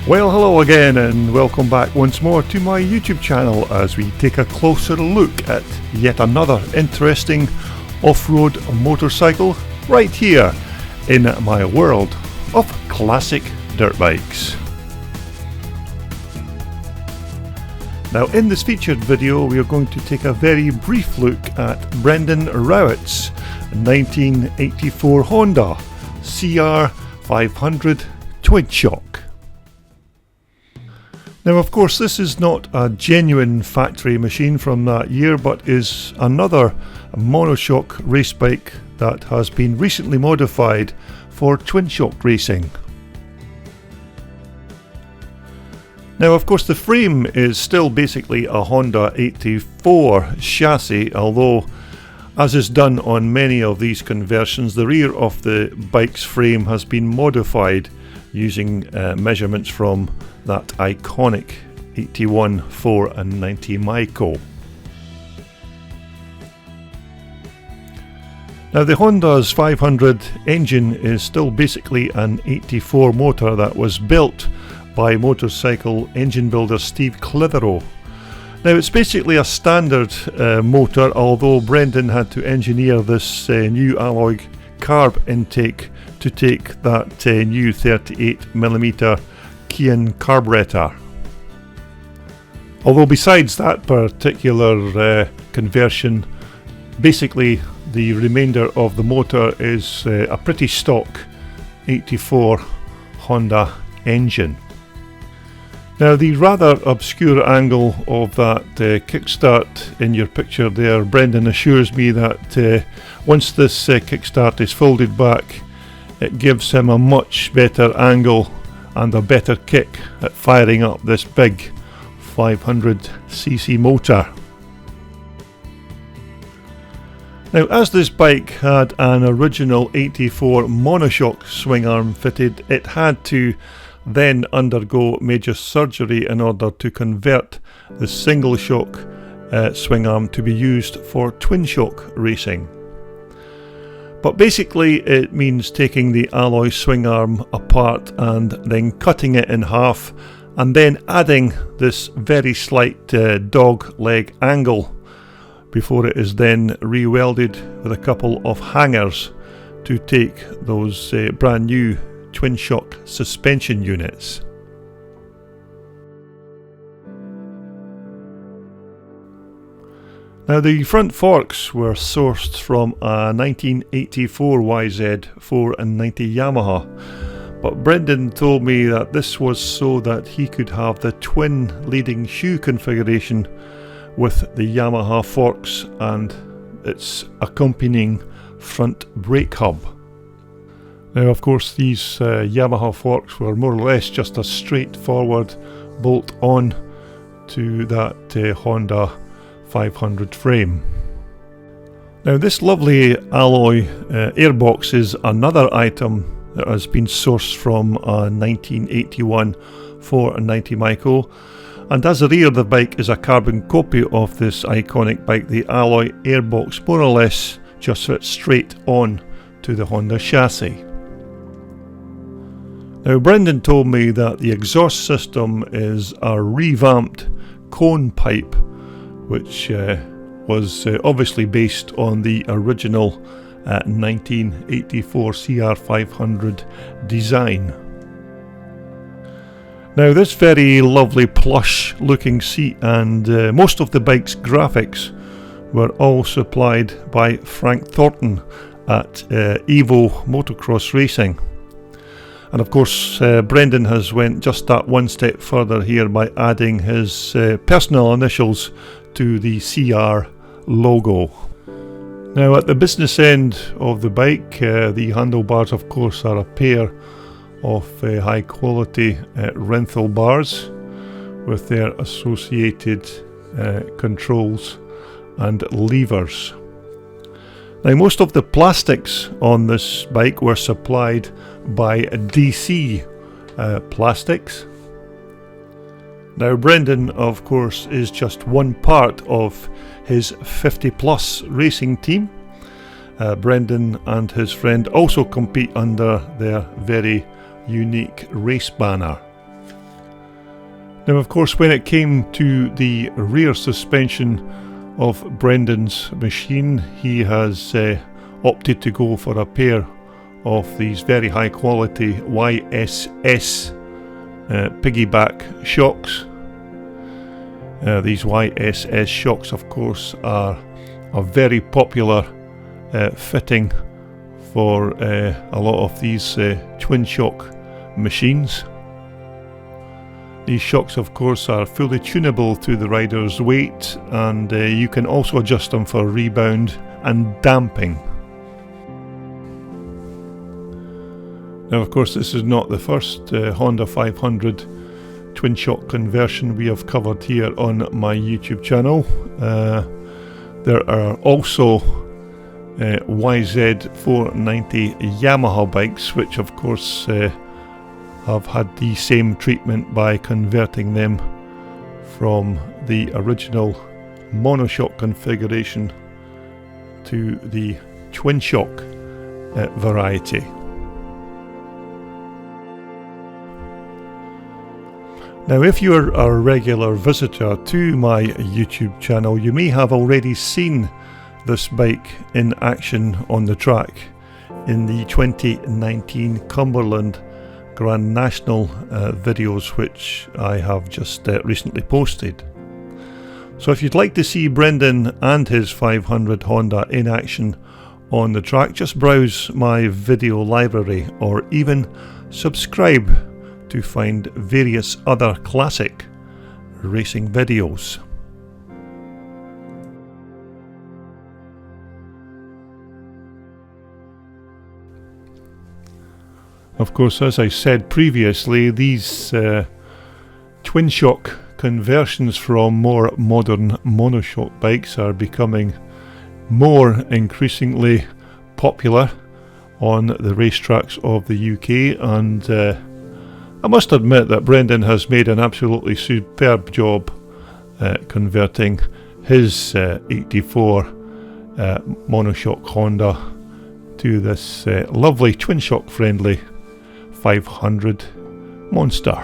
Well, hello again and welcome back once more to my YouTube channel as we take a closer look at yet another interesting off-road motorcycle right here in my world of classic dirt bikes. Now in this featured video we are going to take a very brief look at Brendan Rowatt's 1984 Honda CR500 Twinshock. Now of course this is not a genuine factory machine from that year, but is another Monoshock race bike that has been recently modified for Twinshock racing. Now of course the frame is still basically a Honda 84 chassis, although as is done on many of these conversions, the rear of the bike's frame has been modified using measurements from that iconic 81, 4 and 90 Micro. Now the Honda's 500 engine is still basically an 84 motor that was built by motorcycle engine builder Steve Clitheroe. Now it's basically a standard motor, although Brendan had to engineer this new alloy carb intake to take that new 38mm Kian carburetor. Although besides that particular conversion, basically the remainder of the motor is a pretty stock 84 Honda engine. Now the rather obscure angle of that kickstart in your picture there, Brendan assures me that once this kickstart is folded back, it gives him a much better angle and a better kick at firing up this big 500cc motor. Now as this bike had an original 84 Monoshock swingarm fitted, it had to then undergo major surgery in order to convert the single shock swingarm to be used for Twinshock racing. But basically it means taking the alloy swingarm apart and then cutting it in half and then adding this very slight dog leg angle before it is then re-welded with a couple of hangers to take those brand new Twinshock suspension units. Now the front forks were sourced from a 1984 YZ 4 and 90 Yamaha, but Brendan told me that this was so that he could have the twin leading shoe configuration with the Yamaha forks and its accompanying front brake hub. Now of course these Yamaha forks were more or less just a straightforward bolt on to that Honda 500 frame. Now this lovely alloy airbox is another item that has been sourced from a 1981 4 and 90 Micro, and as the rear of the bike is a carbon copy of this iconic bike, the alloy airbox more or less just fits straight on to the Honda chassis. Now Brendan told me that the exhaust system is a revamped cone pipe, which was obviously based on the original 1984 CR500 design. Now this very lovely plush looking seat and most of the bike's graphics were all supplied by Frank Thornton at Evo Motocross Racing. And of course Brendan has went just that one step further here by adding his personal initials to the CR logo. Now at the business end of the bike, the handlebars of course are a pair of high quality Renthal bars with their associated controls and levers. Now most of the plastics on this bike were supplied by DC Plastics. Now Brendan of course is just one part of his 50 plus racing team. Brendan and his friend also compete under their very unique race banner. Now of course when it came to the rear suspension of Brendan's machine, he has opted to go for a pair of these very high quality YSS piggyback shocks. These YSS shocks of course are a very popular fitting for a lot of these Twinshock machines. These shocks of course are fully tunable to the rider's weight, and you can also adjust them for rebound and damping. Now of course this is not the first Honda 500 Twinshock conversion we have covered here on my YouTube channel. There are also YZ490 Yamaha bikes, which of course have had the same treatment by converting them from the original Monoshock configuration to the Twinshock variety. Now if you're a regular visitor to my YouTube channel, you may have already seen this bike in action on the track in the 2019 Cumberland Grand National videos, which I have just recently posted. So if you'd like to see Brendan and his 500 Honda in action on the track, just browse my video library or even subscribe to find various other classic racing videos. Of course, as I said previously, these Twinshock conversions from more modern monoshock bikes are becoming more increasingly popular on the racetracks of the UK, and I must admit that Brendan has made an absolutely superb job converting his 84 monoshock Honda to this lovely Twinshock friendly 500 monster.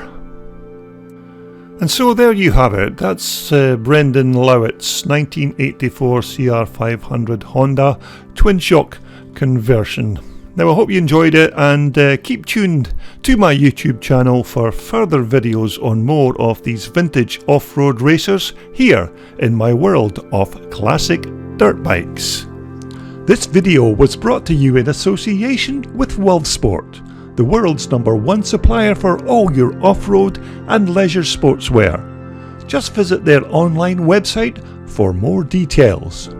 And so there you have it. That's Brendan Rowatt's 1984 CR500 Honda Twinshock conversion. Now I hope you enjoyed it, and keep tuned to my YouTube channel for further videos on more of these vintage off-road racers here in my world of classic dirt bikes. This video was brought to you in association with Wolfsport, the world's #1 supplier for all your off-road and leisure sportswear. Just visit their online website for more details.